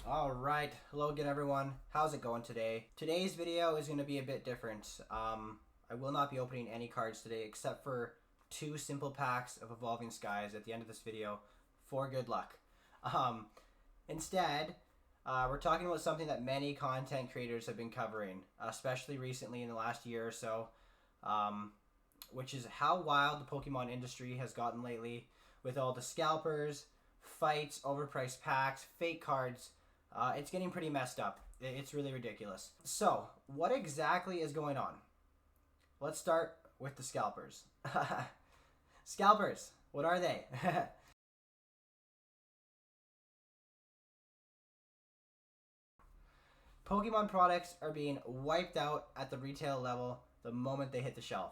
Alright, hello again everyone. How's it going today? Today's video is going to be a bit different. I will not be opening any cards today except for 2 simple packs of Evolving Skies at the end of this video for good luck. Instead, we're talking about something that many content creators have been covering, especially recently in the last year or so, which is how wild the Pokemon industry has gotten lately with all the scalpers, fights, overpriced packs, fake cards. It's getting pretty messed up. It's really ridiculous. So, what exactly is going on? Let's start with the scalpers. Scalpers, what are they? Pokemon products are being wiped out at the retail level the moment they hit the shelf.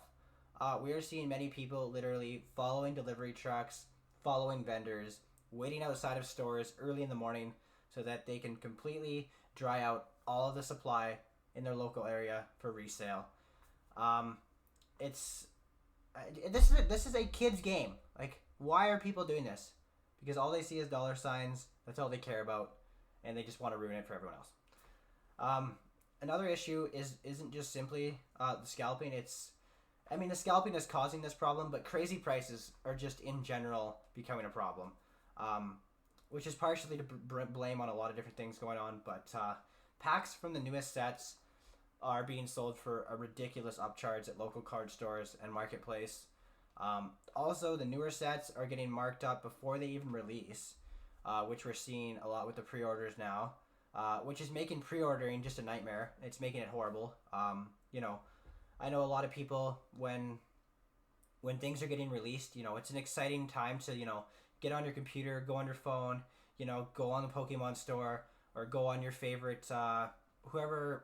We are seeing many people literally following delivery trucks, following vendors, waiting outside of stores early in the morning so that they can completely dry out all of the supply in their local area for resale. This is a kid's game. Like, why are people doing this? Because all they see is dollar signs. That's all they care about, and they just want to ruin it for everyone else. Another issue isn't just simply the scalping. The scalping is causing this problem, but crazy prices are just in general becoming a problem. Which is partially to blame on a lot of different things going on, but packs from the newest sets are being sold for a ridiculous upcharge at local card stores and marketplace. Also, the newer sets are getting marked up before they even release, which we're seeing a lot with the pre-orders now, which is making pre-ordering just a nightmare. It's making it horrible. I know a lot of people, when things are getting released, it's an exciting time to, get on your computer, go on your phone, go on the Pokemon store, or go on your favorite, whoever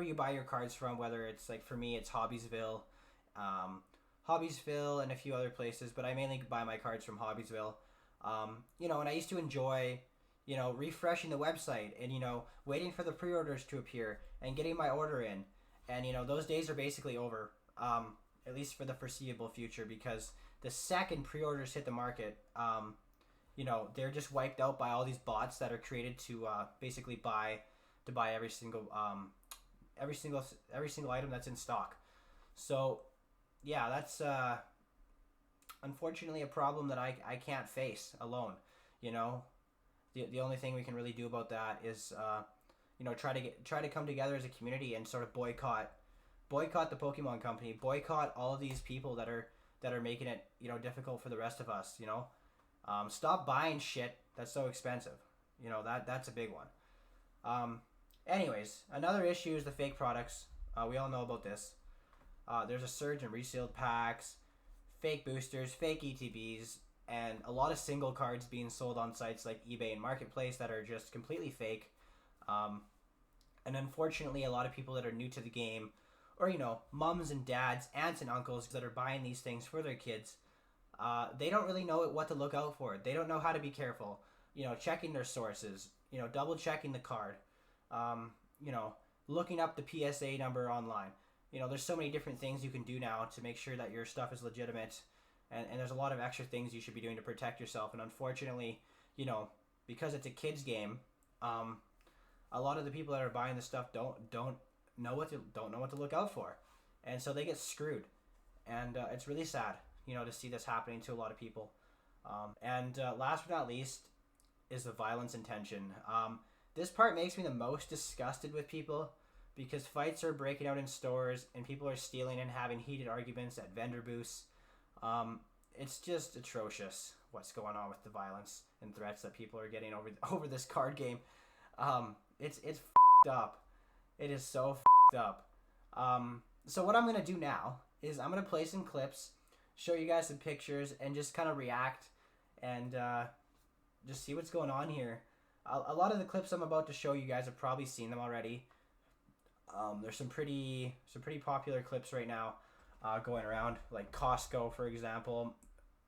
you buy your cards from, whether it's, like, for me, it's Hobbiesville, and a few other places, but I mainly buy my cards from Hobbiesville. And I used to enjoy, refreshing the website and, waiting for the pre-orders to appear and getting my order in. And, those days are basically over, at least for the foreseeable future, because the second pre-orders hit the market, they're just wiped out by all these bots that are created to basically buy every single item that's in stock. So, yeah, that's unfortunately a problem that I can't face alone. The only thing we can really do about that is try to come together as a community and sort of boycott the Pokemon company, boycott all of these people that are making it difficult for the rest of us. Stop buying shit that's so expensive. That's a big one. Anyways, another issue is the fake products. We all know about this. There's a surge in resealed packs, fake boosters, fake ETBs, and a lot of single cards being sold on sites like eBay and Marketplace that are just completely fake. And unfortunately, a lot of people that are new to the game, or mums and dads, aunts and uncles that are buying these things for their kids, they don't really know what to look out for. They don't know how to be careful. Checking their sources. Double checking the card. Looking up the PSA number online. There's so many different things you can do now to make sure that your stuff is legitimate, and there's a lot of extra things you should be doing to protect yourself. And unfortunately, because it's a kid's game, a lot of the people that are buying this stuff don't know what to look out for, and so they get screwed, and it's really sad, to see this happening to a lot of people. And last but not least is the violence intention. This part makes me the most disgusted with people, because fights are breaking out in stores and people are stealing and having heated arguments at vendor booths. It's just atrocious what's going on with the violence and threats that people are getting over this card game. It's f***ed up. It is so f***ed up. So what I'm going to do now is I'm going to play some clips, show you guys some pictures, and just kind of react and just see what's going on here. A lot of the clips I'm about to show you guys have probably seen them already. There's some pretty popular clips right now going around, like Costco, for example.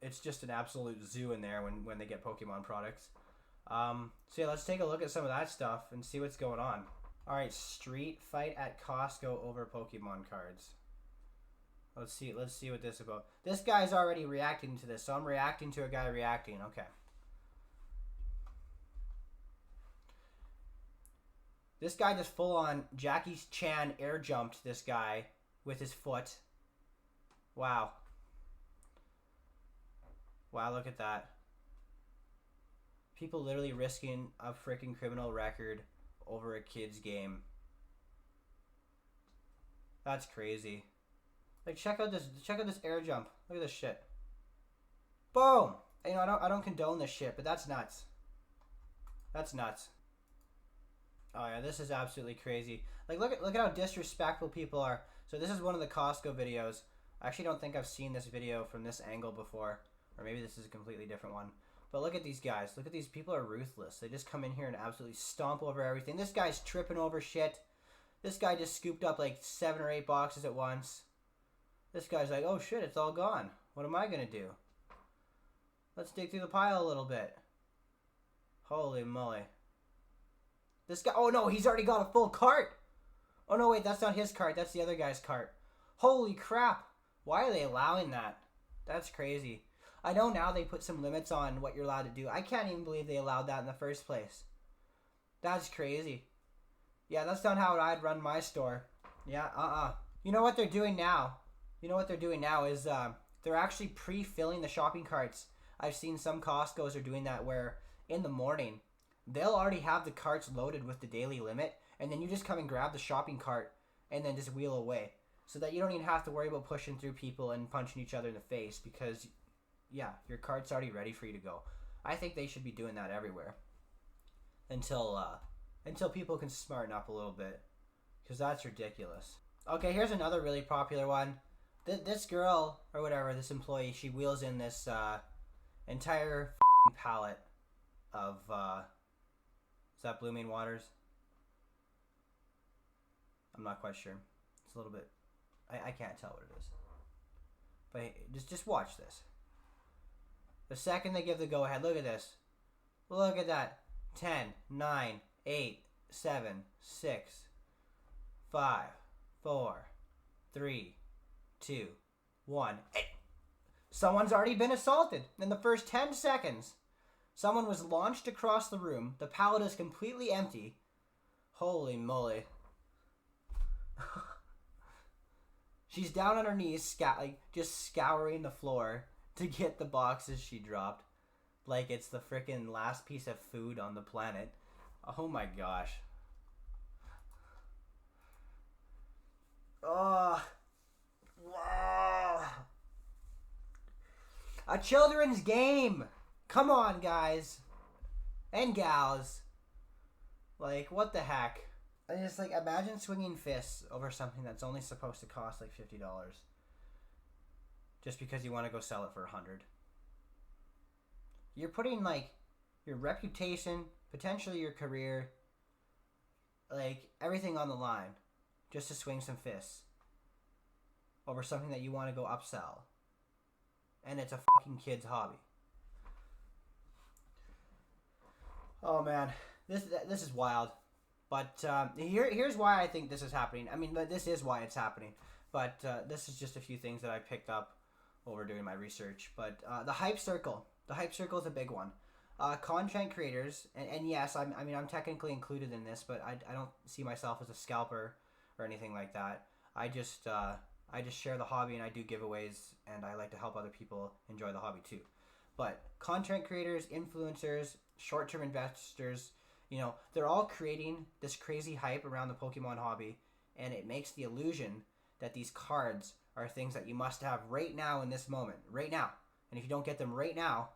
It's just an absolute zoo in there when they get Pokemon products. So yeah, let's take a look at some of that stuff and see what's going on. Alright, street fight at Costco over Pokemon cards. Let's see what this is about. This guy's already reacting to this, so I'm reacting to a guy reacting. Okay. This guy just full on Jackie Chan air jumped this guy with his foot. Wow. Wow, look at that. People literally risking a freaking criminal record over a kid's game. That's crazy. Like, check out this air jump. Look at this shit. Boom. You know, I don't condone this shit, but that's nuts. That's nuts. Oh yeah, this is absolutely crazy. Like, look at how disrespectful people are. So this is one of the Costco videos. I actually don't think I've seen this video from this angle before, or maybe this is a completely different one. But look at these guys. Look at these people are ruthless. They just come in here and absolutely stomp over everything. This guy's tripping over shit. This guy just scooped up like 7 or 8 boxes at once. This guy's like, oh shit, it's all gone. What am I gonna do? Let's dig through the pile a little bit. Holy moly. This guy, oh no, he's already got a full cart. Oh no, wait, that's not his cart. That's the other guy's cart. Holy crap. Why are they allowing that? That's crazy. I know now they put some limits on what you're allowed to do. I can't even believe they allowed that in the first place. That's crazy. Yeah, that's not how I'd run my store. Yeah, You know what they're doing now? You know what they're doing now is they're actually pre-filling the shopping carts. I've seen some Costco's are doing that where in the morning they'll already have the carts loaded with the daily limit, and then you just come and grab the shopping cart and then just wheel away, so that you don't even have to worry about pushing through people and punching each other in the face, because yeah, your cart's already ready for you to go. I think they should be doing that everywhere until people can smarten up a little bit, because that's ridiculous. Okay, here's another really popular one. This girl or whatever, this employee, she wheels in this entire pallet of is that Blooming Waters? I'm not quite sure. It's a little bit, I can't tell what it is. But hey, just watch this. The second they give the go ahead, look at this. Look at that. 10, 9, 8, 7, 6, 5, 4, 3, 2, 1. Someone's already been assaulted in the first 10 seconds. Someone was launched across the room. The pallet is completely empty. Holy moly. She's down on her knees, just scouring the floor to get the boxes she dropped. Like it's the frickin' last piece of food on the planet. Oh my gosh. Oh. Wow. A children's game. Come on, guys. And gals. Like, what the heck? I just, like, imagine swinging fists over something that's only supposed to cost, like, $50. Just because you want to go sell it for $100. You're putting, like, your reputation, potentially your career, like, everything on the line just to swing some fists over something that you want to go upsell. And it's a fucking kid's hobby. Oh, man. This is wild. But here's why I think this is happening. I mean, this is why it's happening. But this is just a few things that I picked up over doing my research. But the hype circle. The hype circle is a big one. Content creators, and yes, I'm technically included in this, but I don't see myself as a scalper or anything like that. I just share the hobby, and I do giveaways, and I like to help other people enjoy the hobby too. But content creators, influencers, short-term investors, you know, they're all creating this crazy hype around the Pokemon hobby, and it makes the illusion that these cards are things that you must have right now in this moment, right now. And if you don't get them right now,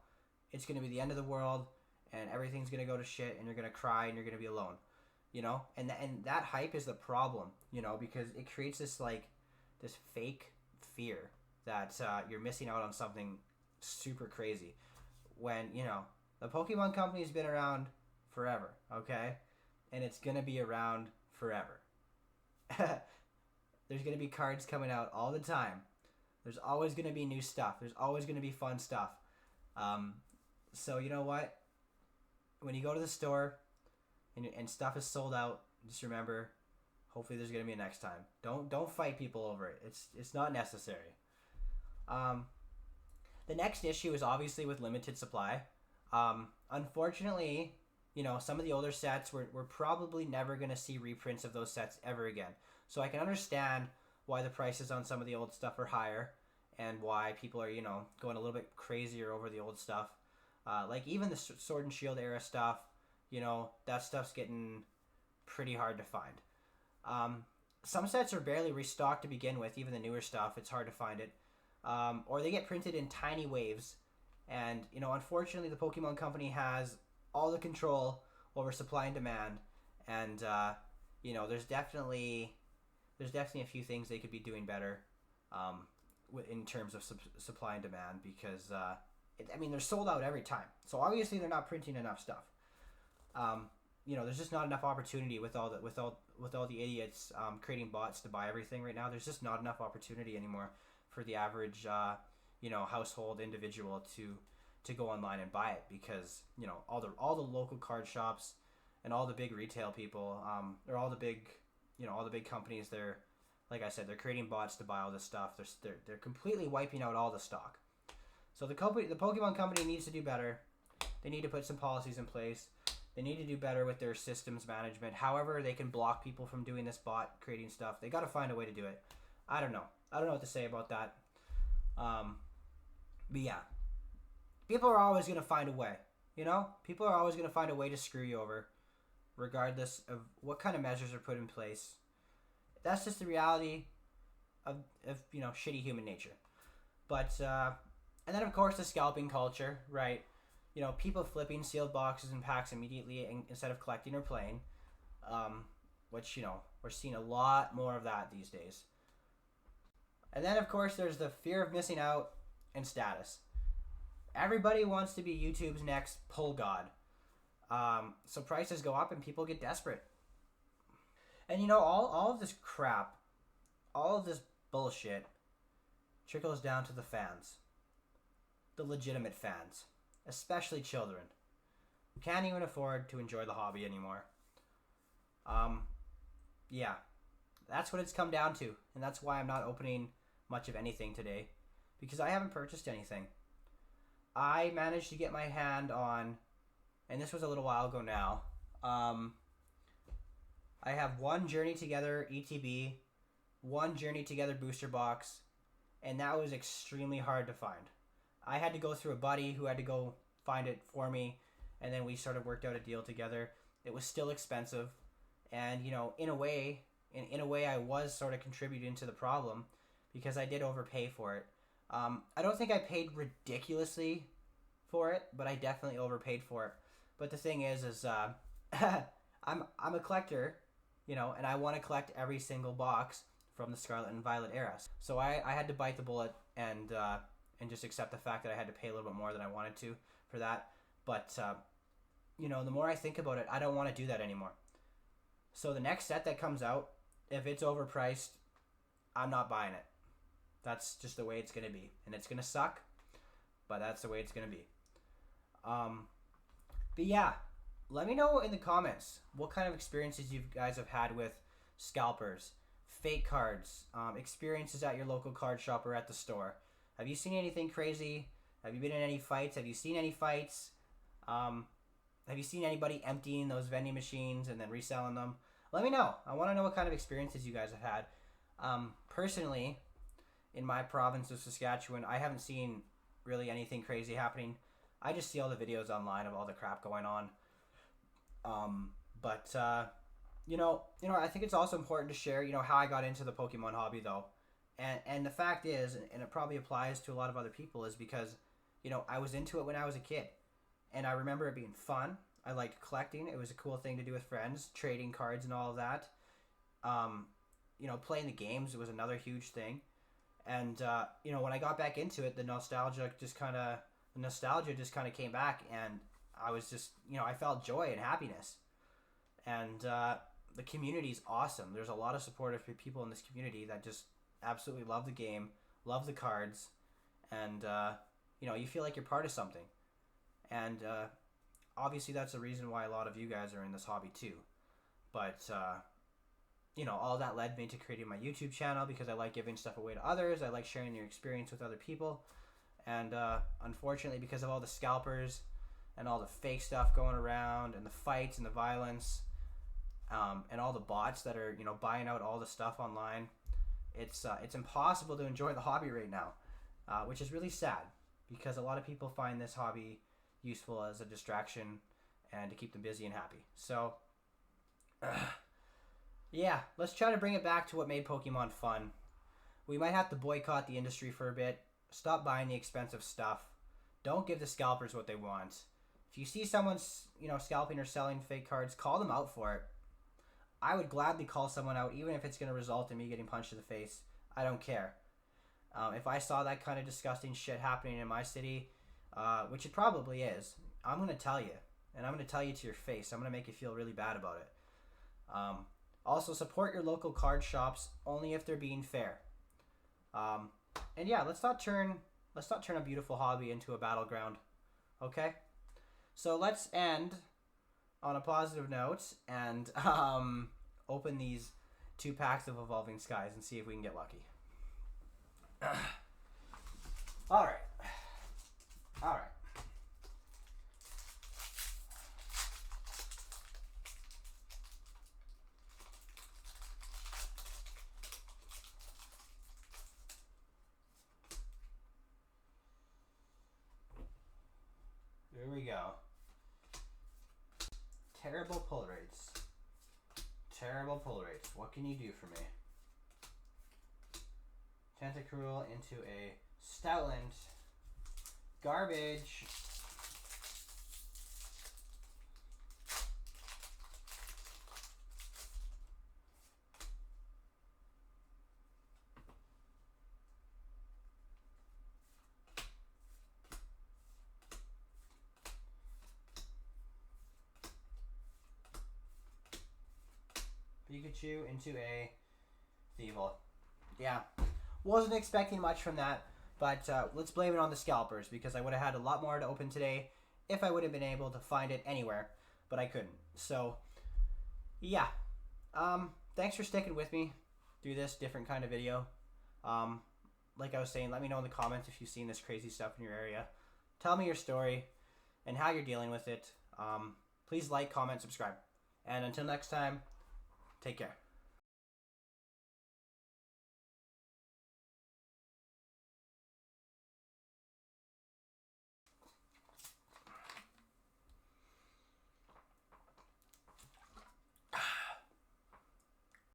it's going to be the end of the world, and everything's going to go to shit, and you're going to cry, and you're going to be alone, you know? And that hype is the problem, you know, because it creates this, like, this fake fear that you're missing out on something super crazy. When, you know, the Pokemon company's been around forever, okay? And it's going to be around forever. There's going to be cards coming out all the time. There's always going to be new stuff. There's always going to be fun stuff. So you know what? When you go to the store and stuff is sold out, just remember, hopefully there's going to be a next time. Don't fight people over it. It's not necessary. The next issue is obviously with limited supply. Unfortunately, some of the older sets, we're probably never going to see reprints of those sets ever again. So I can understand why the prices on some of the old stuff are higher, and why people are, going a little bit crazier over the old stuff. Like even the Sword and Shield era stuff, that stuff's getting pretty hard to find. Some sets are barely restocked to begin with, even the newer stuff, it's hard to find it. Or they get printed in tiny waves. And, unfortunately, the Pokemon Company has all the control over supply and demand. And, there's definitely a few things they could be doing better in terms of supply and demand, because, they're sold out every time. So obviously they're not printing enough stuff. There's just not enough opportunity with all the idiots creating bots to buy everything right now. There's just not enough opportunity anymore for the average household individual to go online and buy it, because all the local card shops and all the big retail people, or all the big companies, they're, like I said, they're creating bots to buy all this stuff. They're completely wiping out all the stock. So the Pokemon Company needs to do better. They need to put some policies in place. They need to do better with their systems management. However, they can block people from doing this bot creating stuff. They got to find a way to do it. I don't know what to say about that. But yeah, people are always going to find a way. People are always going to find a way to screw you over, regardless of what kind of measures are put in place. That's just the reality of shitty human nature. But and then of course the scalping culture, right? People flipping sealed boxes and packs immediately instead of collecting or playing, which we're seeing a lot more of that these days. And then of course there's the fear of missing out and status. Everybody wants to be YouTube's next pull god. So prices go up and people get desperate. And all of this crap, all of this bullshit trickles down to the fans. The legitimate fans. Especially children, who can't even afford to enjoy the hobby anymore. Yeah, that's what it's come down to. And that's why I'm not opening much of anything today, because I haven't purchased anything. I managed to get my hand on, and this was a little while ago now, I have one Journey Together ETB, one Journey Together booster box, and that was extremely hard to find. I had to go through a buddy who had to go find it for me, and then we sort of worked out a deal together. It was still expensive, and in a way I was sort of contributing to the problem, because I did overpay for it. I don't think I paid ridiculously for it, but I definitely overpaid for it. But the thing is I'm a collector, and I want to collect every single box from the Scarlet and Violet era. So I had to bite the bullet and just accept the fact that I had to pay a little bit more than I wanted to for that. But the more I think about it, I don't want to do that anymore. So the next set that comes out, if it's overpriced, I'm not buying it. That's just the way it's going to be. And it's going to suck, but that's the way it's going to be. But yeah, let me know in the comments what kind of experiences you guys have had with scalpers, fake cards, experiences at your local card shop or at the store. Have you seen anything crazy? Have you been in any fights? Have you seen any fights? Have you seen anybody emptying those vending machines and then reselling them? Let me know. I want to know what kind of experiences you guys have had. Personally, in my province of Saskatchewan, I haven't seen really anything crazy happening. I just see all the videos online of all the crap going on. But I think it's also important to share, how I got into the Pokemon hobby though. And the fact is, and it probably applies to a lot of other people, is because, I was into it when I was a kid. And I remember it being fun. I liked collecting. It was a cool thing to do with friends, trading cards and all of that. Playing the games, it was another huge thing. And, when I got back into it, the nostalgia just kind of came back, and I was just, I felt joy and happiness. And the community's awesome. There's a lot of supportive people in this community that just absolutely love the game, love the cards, and, you feel like you're part of something. And obviously that's the reason why a lot of you guys are in this hobby too. But, all that led me to creating my YouTube channel, because I like giving stuff away to others. I like sharing your experience with other people. And unfortunately, because of all the scalpers and all the fake stuff going around, and the fights and the violence, and all the bots that are, you know, buying out all the stuff online. It's impossible to enjoy the hobby right now, which is really sad because a lot of people find this hobby useful as a distraction and to keep them busy and happy. So, yeah, let's try to bring it back to what made Pokemon fun. We might have to boycott the industry for a bit. Stop buying the expensive stuff. Don't give the scalpers what they want. If you see someone, you know, scalping or selling fake cards, call them out for it. I would gladly call someone out, even if it's going to result in me getting punched in the face. I don't care. If I saw that kind of disgusting shit happening in my city, which it probably is, I'm going to tell you. And I'm going to tell you to your face. I'm going to make you feel really bad about it. Also, support your local card shops only if they're being fair. And yeah, let's not turn a beautiful hobby into a battleground. Okay? So let's end on a positive note and open these 2 packs of Evolving Skies and see if we can get lucky. All right. Here we go. Terrible pull rates. What can you do for me? Tentacruel into a Stoutland. Garbage. Pikachu into a Thievul. Yeah, wasn't expecting much from that, but let's blame it on the scalpers because I would have had a lot more to open today if I would have been able to find it anywhere, but I couldn't. So, yeah. Thanks for sticking with me through this different kind of video. Like I was saying, let me know in the comments if you've seen this crazy stuff in your area. Tell me your story and how you're dealing with it. Please like, comment, subscribe. And until next time, take care.